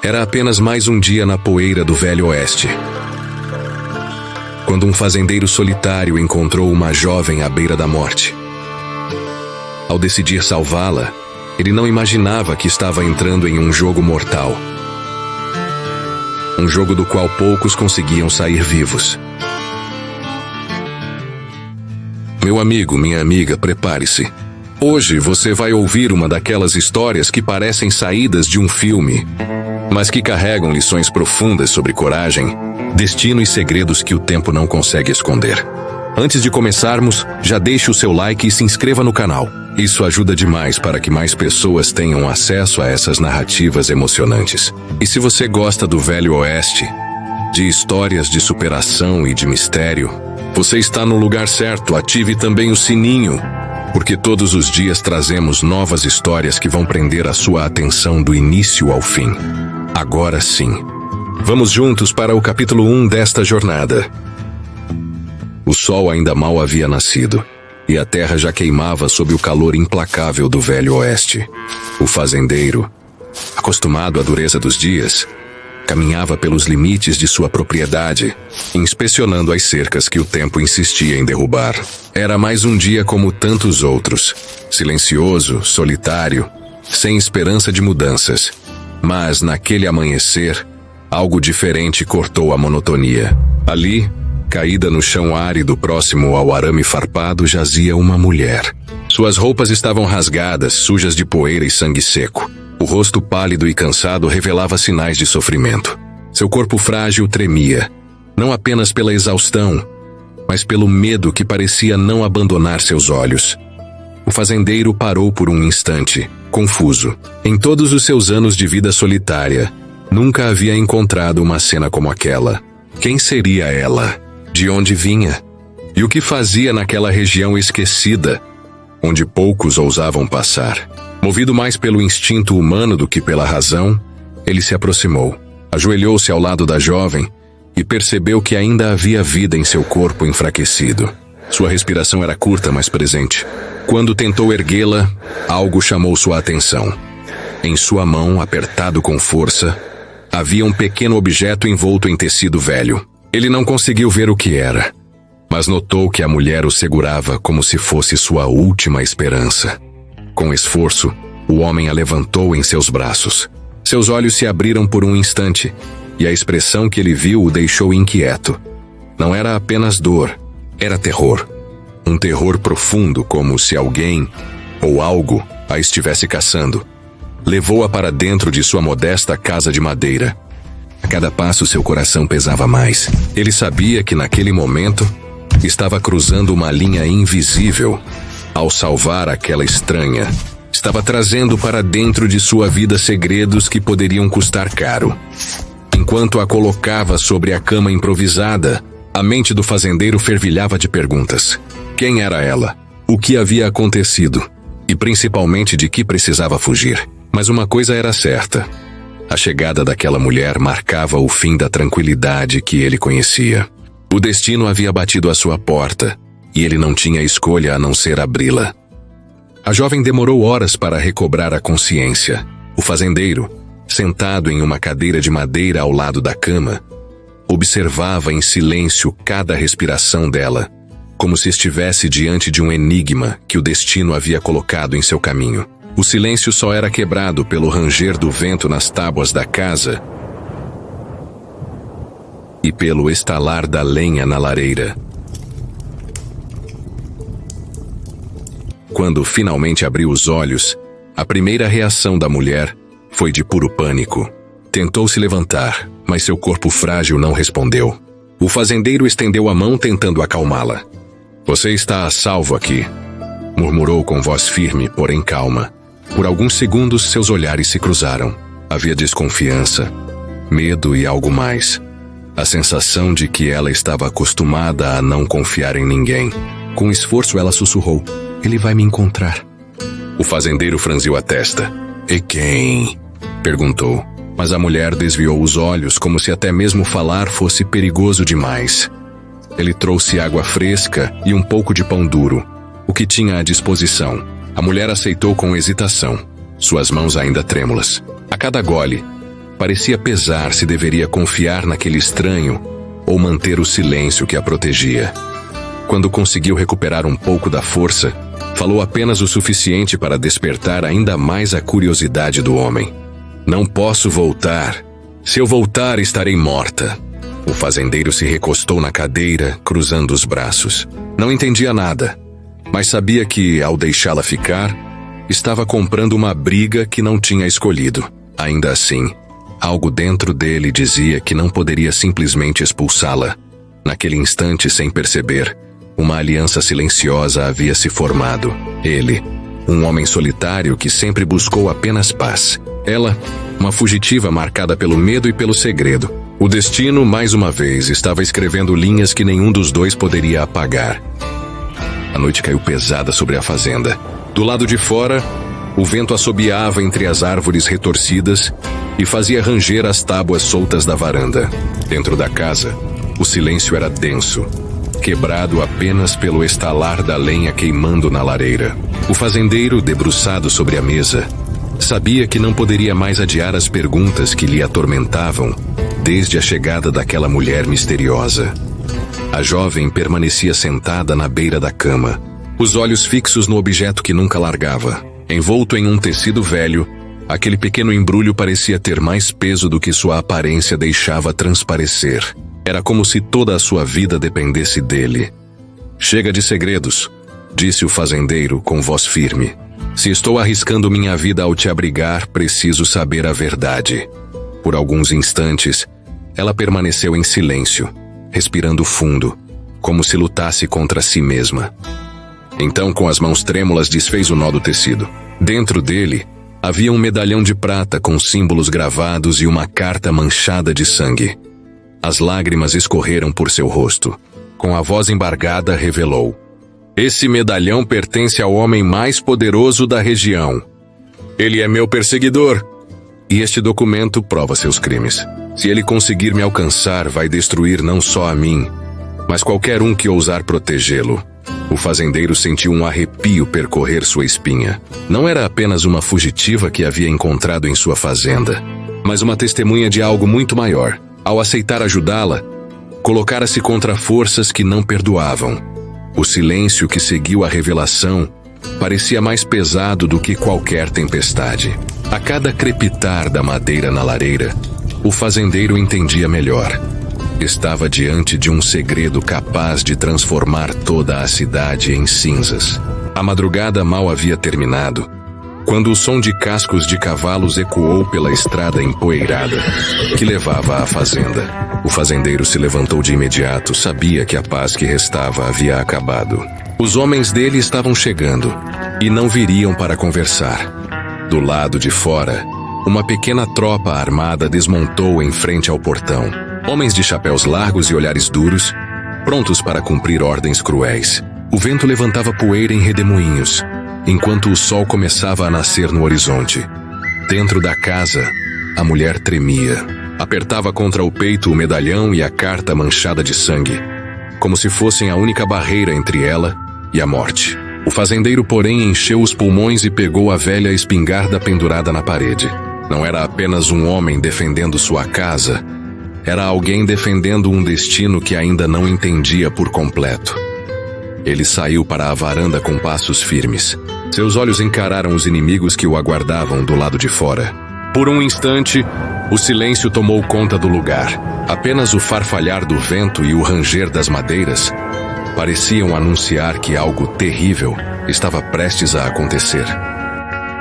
Era apenas mais um dia na poeira do Velho Oeste. Quando um fazendeiro solitário encontrou uma jovem à beira da morte. Ao decidir salvá-la, ele não imaginava que estava entrando em um jogo mortal. Um jogo do qual poucos conseguiam sair vivos. Meu amigo, minha amiga, prepare-se. Hoje você vai ouvir uma daquelas histórias que parecem saídas de um filme, mas que carregam lições profundas sobre coragem, destino e segredos que o tempo não consegue esconder. Antes de começarmos, já deixe o seu like e se inscreva no canal. Isso ajuda demais para que mais pessoas tenham acesso a essas narrativas emocionantes. E se você gosta do Velho Oeste, de histórias de superação e de mistério, você está no lugar certo. Ative também o sininho, porque todos os dias trazemos novas histórias que vão prender a sua atenção do início ao fim. Agora sim, vamos juntos para o capítulo 1 desta jornada. O sol ainda mal havia nascido, e a terra já queimava sob o calor implacável do Velho Oeste. O fazendeiro, acostumado à dureza dos dias, caminhava pelos limites de sua propriedade, inspecionando as cercas que o tempo insistia em derrubar. Era mais um dia como tantos outros, silencioso, solitário, sem esperança de mudanças. Mas, naquele amanhecer, algo diferente cortou a monotonia. Ali, caída no chão árido próximo ao arame farpado, jazia uma mulher. Suas roupas estavam rasgadas, sujas de poeira e sangue seco. O rosto pálido e cansado revelava sinais de sofrimento. Seu corpo frágil tremia, não apenas pela exaustão, mas pelo medo que parecia não abandonar seus olhos. O fazendeiro parou por um instante, confuso. Em todos os seus anos de vida solitária, nunca havia encontrado uma cena como aquela. Quem seria ela? De onde vinha? E o que fazia naquela região esquecida, onde poucos ousavam passar? Movido mais pelo instinto humano do que pela razão, ele se aproximou, ajoelhou-se ao lado da jovem e percebeu que ainda havia vida em seu corpo enfraquecido. Sua respiração era curta, mas presente. Quando tentou erguê-la, algo chamou sua atenção. Em sua mão, apertado com força, havia um pequeno objeto envolto em tecido velho. Ele não conseguiu ver o que era, mas notou que a mulher o segurava como se fosse sua última esperança. Com esforço, o homem a levantou em seus braços. Seus olhos se abriram por um instante, e a expressão que ele viu o deixou inquieto. Não era apenas dor, era terror. Um terror profundo, como se alguém, ou algo, a estivesse caçando. Levou-a para dentro de sua modesta casa de madeira. A cada passo seu coração pesava mais. Ele sabia que naquele momento estava cruzando uma linha invisível. Ao salvar aquela estranha, estava trazendo para dentro de sua vida segredos que poderiam custar caro. Enquanto a colocava sobre a cama improvisada, a mente do fazendeiro fervilhava de perguntas. Quem era ela? O que havia acontecido? E principalmente de que precisava fugir? Mas uma coisa era certa. A chegada daquela mulher marcava o fim da tranquilidade que ele conhecia. O destino havia batido à sua porta, e ele não tinha escolha a não ser abri-la. A jovem demorou horas para recobrar a consciência. O fazendeiro, sentado em uma cadeira de madeira ao lado da cama, observava em silêncio cada respiração dela, como se estivesse diante de um enigma que o destino havia colocado em seu caminho. O silêncio só era quebrado pelo ranger do vento nas tábuas da casa e pelo estalar da lenha na lareira. Quando finalmente abriu os olhos, a primeira reação da mulher foi de puro pânico. Tentou se levantar, mas seu corpo frágil não respondeu. O fazendeiro estendeu a mão tentando acalmá-la. Você está a salvo aqui, murmurou com voz firme, porém calma. Por alguns segundos seus olhares se cruzaram. Havia desconfiança, medo e algo mais. A sensação de que ela estava acostumada a não confiar em ninguém. Com esforço ela sussurrou. Ele vai me encontrar. O fazendeiro franziu a testa. E quem? Perguntou. Mas a mulher desviou os olhos, como se até mesmo falar fosse perigoso demais. Ele trouxe água fresca e um pouco de pão duro, o que tinha à disposição. A mulher aceitou com hesitação, suas mãos ainda trêmulas. A cada gole, Parecia pesar se deveria confiar naquele estranho ou manter o silêncio que a protegia. Quando conseguiu recuperar um pouco da força, falou apenas o suficiente para despertar ainda mais a curiosidade do homem. Não posso voltar. Se eu voltar, estarei morta. O fazendeiro se recostou na cadeira, cruzando os braços. Não entendia nada, mas sabia que, ao deixá-la ficar, estava comprando uma briga que não tinha escolhido. Ainda assim, algo dentro dele dizia que não poderia simplesmente expulsá-la. Naquele instante, sem perceber, uma aliança silenciosa havia se formado. Ele, um homem solitário que sempre buscou apenas paz. Ela, uma fugitiva marcada pelo medo e pelo segredo. O destino, mais uma vez, estava escrevendo linhas que nenhum dos dois poderia apagar. A noite caiu pesada sobre a fazenda. Do lado de fora, o vento assobiava entre as árvores retorcidas e fazia ranger as tábuas soltas da varanda. Dentro da casa, o silêncio era denso, quebrado apenas pelo estalar da lenha queimando na lareira. O fazendeiro, debruçado sobre a mesa, sabia que não poderia mais adiar as perguntas que lhe atormentavam desde a chegada daquela mulher misteriosa. A jovem permanecia sentada na beira da cama, os olhos fixos no objeto que nunca largava. Envolto em um tecido velho, aquele pequeno embrulho parecia ter mais peso do que sua aparência deixava transparecer. Era como se toda a sua vida dependesse dele. Chega de segredos, disse o fazendeiro com voz firme. Se estou arriscando minha vida ao te abrigar, preciso saber a verdade. Por alguns instantes, ela permaneceu em silêncio, respirando fundo, como se lutasse contra si mesma. Então, com as mãos trêmulas, desfez o nó do tecido. Dentro dele, havia um medalhão de prata com símbolos gravados e uma carta manchada de sangue. As lágrimas escorreram por seu rosto. Com a voz embargada, revelou: esse medalhão pertence ao homem mais poderoso da região. Ele é meu perseguidor. E este documento prova seus crimes. Se ele conseguir me alcançar, vai destruir não só a mim, mas qualquer um que ousar protegê-lo. O fazendeiro sentiu um arrepio percorrer sua espinha. Não era apenas uma fugitiva que havia encontrado em sua fazenda, mas uma testemunha de algo muito maior. Ao aceitar ajudá-la, colocara-se contra forças que não perdoavam. O silêncio que seguiu a revelação parecia mais pesado do que qualquer tempestade. A cada crepitar da madeira na lareira, o fazendeiro entendia melhor. Estava diante de um segredo capaz de transformar toda a cidade em cinzas. A madrugada mal havia terminado, quando o som de cascos de cavalos ecoou pela estrada empoeirada que levava à fazenda. O fazendeiro se levantou de imediato, sabia que a paz que restava havia acabado. Os homens dele estavam chegando e não viriam para conversar. Do lado de fora, uma pequena tropa armada desmontou em frente ao portão. Homens de chapéus largos e olhares duros, prontos para cumprir ordens cruéis. O vento levantava poeira em redemoinhos, enquanto o sol começava a nascer no horizonte. Dentro da casa, a mulher tremia. Apertava contra o peito o medalhão e a carta manchada de sangue, como se fossem a única barreira entre ela e a morte. O fazendeiro, porém, encheu os pulmões e pegou a velha espingarda pendurada na parede. Não era apenas um homem defendendo sua casa, era alguém defendendo um destino que ainda não entendia por completo. Ele saiu para a varanda com passos firmes. Seus olhos encararam os inimigos que o aguardavam do lado de fora. Por um instante, o silêncio tomou conta do lugar. Apenas o farfalhar do vento e o ranger das madeiras pareciam anunciar que algo terrível estava prestes a acontecer.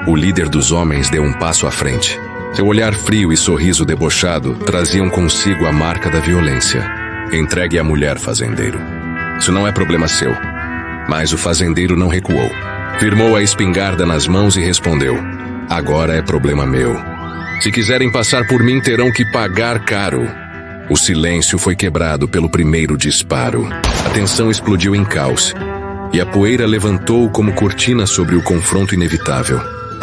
O líder dos homens deu um passo à frente. Seu olhar frio e sorriso debochado traziam consigo a marca da violência. Entregue a mulher, fazendeiro. Isso não é problema seu. Mas o fazendeiro não recuou. Firmou a espingarda nas mãos e respondeu: agora é problema meu. Se quiserem passar por mim, terão que pagar caro. O silêncio foi quebrado pelo primeiro disparo. A tensão explodiu em caos, e a poeira levantou como cortina sobre o confronto inevitável.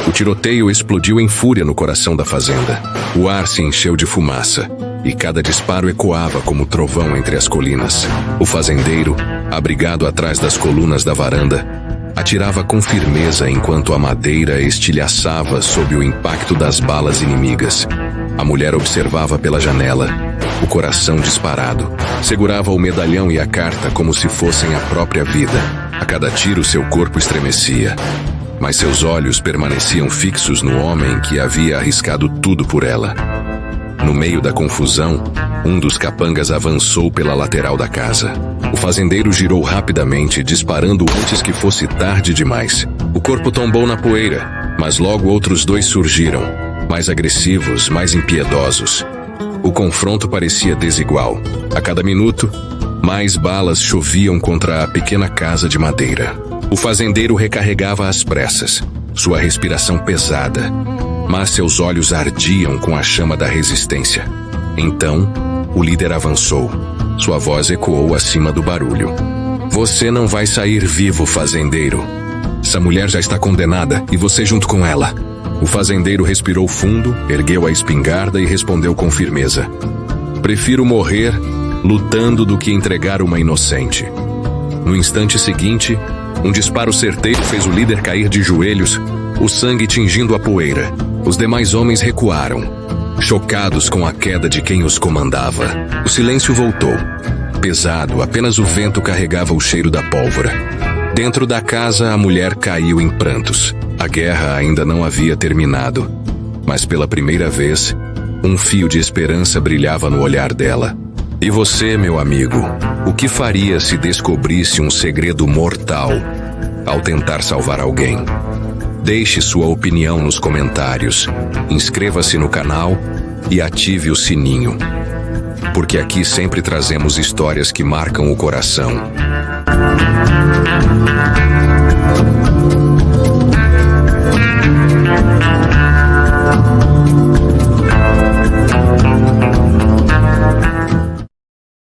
O tiroteio explodiu em fúria no coração da fazenda. O ar se encheu de fumaça, e cada disparo ecoava como trovão entre as colinas. O fazendeiro, abrigado atrás das colunas da varanda, atirava com firmeza enquanto a madeira estilhaçava sob o impacto das balas inimigas. A mulher observava pela janela, o coração disparado. Segurava o medalhão e a carta como se fossem a própria vida. A cada tiro seu corpo estremecia, mas seus olhos permaneciam fixos no homem que havia arriscado tudo por ela. No meio da confusão, um dos capangas avançou pela lateral da casa. O fazendeiro girou rapidamente, disparando antes que fosse tarde demais. O corpo tombou na poeira, mas logo outros dois surgiram, mais agressivos, mais impiedosos. O confronto parecia desigual. A cada minuto, mais balas choviam contra a pequena casa de madeira. O fazendeiro recarregava às pressas, sua respiração pesada, mas seus olhos ardiam com a chama da resistência. Então, o líder avançou. Sua voz ecoou acima do barulho. Você não vai sair vivo, fazendeiro. Essa mulher já está condenada e você junto com ela. O fazendeiro respirou fundo, ergueu a espingarda e respondeu com firmeza. Prefiro morrer lutando do que entregar uma inocente. No instante seguinte, um disparo certeiro fez o líder cair de joelhos, o sangue tingindo a poeira. Os demais homens recuaram, chocados com a queda de quem os comandava. O silêncio voltou. Pesado, apenas o vento carregava o cheiro da pólvora. Dentro da casa, a mulher caiu em prantos. A guerra ainda não havia terminado, mas pela primeira vez, um fio de esperança brilhava no olhar dela. E você, meu amigo, o que faria se descobrisse um segredo mortal ao tentar salvar alguém? Deixe sua opinião nos comentários, inscreva-se no canal e ative o sininho, porque aqui sempre trazemos histórias que marcam o coração.